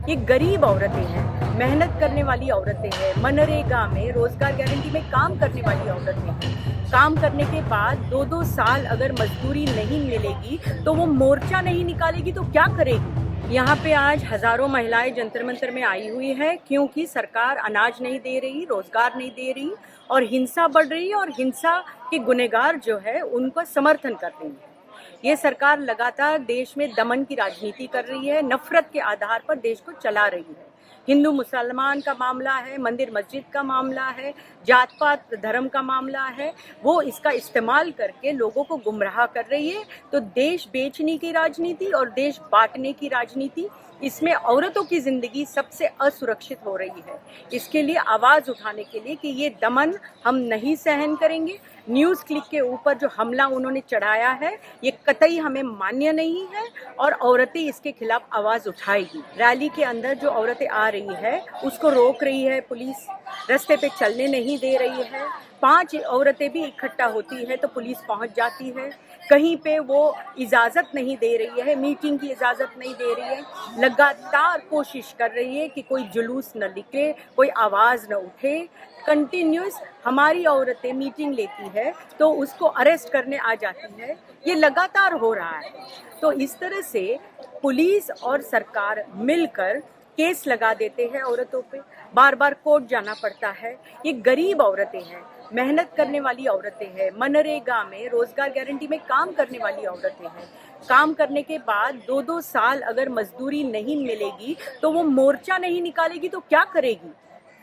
ये गरीब औरतें हैं, मेहनत करने वाली औरतें हैं, मनरेगा में रोजगार गारंटी में काम करने वाली औरतें हैं। काम करने के बाद 2-2 साल अगर मजदूरी नहीं मिलेगी तो वो मोर्चा नहीं निकालेगी तो क्या करेगी। यहाँ पे आज हजारों महिलाएं जंतर मंतर में आई हुई है क्योंकि सरकार अनाज नहीं दे रही, रोजगार नहीं दे रही और हिंसा बढ़ रही है और हिंसा के गुनहगार जो है उनका समर्थन कर रही है। ये सरकार लगातार देश में दमन की राजनीति कर रही है, नफरत के आधार पर देश को चला रही है। हिंदू मुसलमान का मामला है, मंदिर मस्जिद का मामला है, जात पात धर्म का मामला है, वो इसका इस्तेमाल करके लोगों को गुमराह कर रही है। तो देश बेचने की राजनीति और देश बांटने की राजनीति, इसमें औरतों की जिंदगी सबसे असुरक्षित हो रही है। इसके लिए आवाज उठाने के लिए कि ये दमन हम नहीं सहन करेंगे। न्यूज़ क्लिक के ऊपर जो हमला उन्होंने चढ़ाया है ये कतई हमें मान्य नहीं है और औरतें इसके खिलाफ आवाज उठाएगी। रैली के अंदर जो औरतें आ रही है उसको रोक रही है पुलिस, रास्ते पे चलने नहीं दे रही है। 5 औरतें भी इकट्ठा होती है तो पुलिस पहुंच जाती है। कहीं पे वो इजाजत नहीं दे रही है, मीटिंग की इजाजत नहीं दे रही है। लगातार कोशिश कर रही है कि कोई जुलूस न निकले, कोई आवाज न उठे। कंटिन्यूस हमारी औरतें मीटिंग लेती है तो उसको अरेस्ट करने आ जाती है। ये लगातार हो रहा है। तो इस तरह से पुलिस और सरकार मिलकर केस लगा देते हैं औरतों पे, बार बार कोर्ट जाना पड़ता है। ये गरीब औरतें हैं, मेहनत करने वाली औरतें हैं, मनरेगा में रोजगार गारंटी में काम करने वाली औरतें हैं। काम करने के बाद 2-2 साल अगर मजदूरी नहीं मिलेगी तो वो मोर्चा नहीं निकालेगी तो क्या करेगी।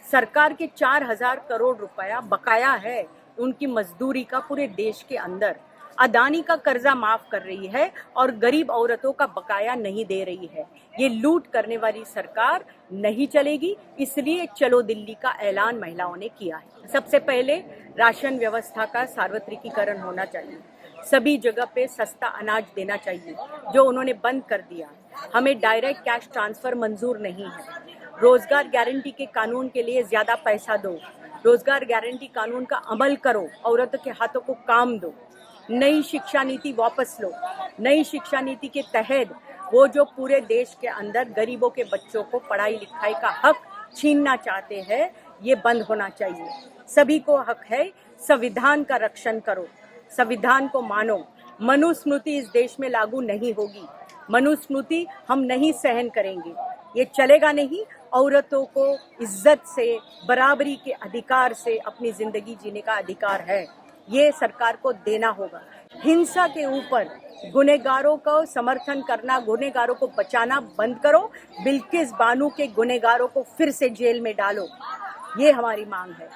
सरकार के 4,000 करोड़ रुपया बकाया है उनकी मजदूरी का पूरे देश के अंदर। अदानी का कर्जा माफ कर रही है और गरीब औरतों का बकाया नहीं दे रही है। ये लूट करने वाली सरकार नहीं चलेगी, इसलिए चलो दिल्ली का ऐलान महिलाओं ने किया है। सबसे पहले राशन व्यवस्था का सार्वत्रिकीकरण होना चाहिए, सभी जगह पे सस्ता अनाज देना चाहिए जो उन्होंने बंद कर दिया। हमें डायरेक्ट कैश ट्रांसफर मंजूर नहीं है। रोजगार गारंटी के कानून के लिए ज्यादा पैसा दो, रोजगार गारंटी कानून का अमल करो, औरतों के हाथों को काम दो। नई शिक्षा नीति वापस लो। नई शिक्षा नीति के तहत वो जो पूरे देश के अंदर गरीबों के बच्चों को पढ़ाई लिखाई का हक छीनना चाहते हैं, ये बंद होना चाहिए। सभी को हक है, संविधान का रक्षण करो, संविधान को मानो। मनुस्मृति इस देश में लागू नहीं होगी, मनुस्मृति हम नहीं सहन करेंगे, ये चलेगा नहीं। औरतों को इज्जत से, बराबरी के अधिकार से अपनी जिंदगी जीने का अधिकार है, ये सरकार को देना होगा। हिंसा के ऊपर गुनहगारों को समर्थन करना, गुनहगारों को बचाना बंद करो। बिल्किस बानो के गुनहगारों को फिर से जेल में डालो, ये हमारी मांग है।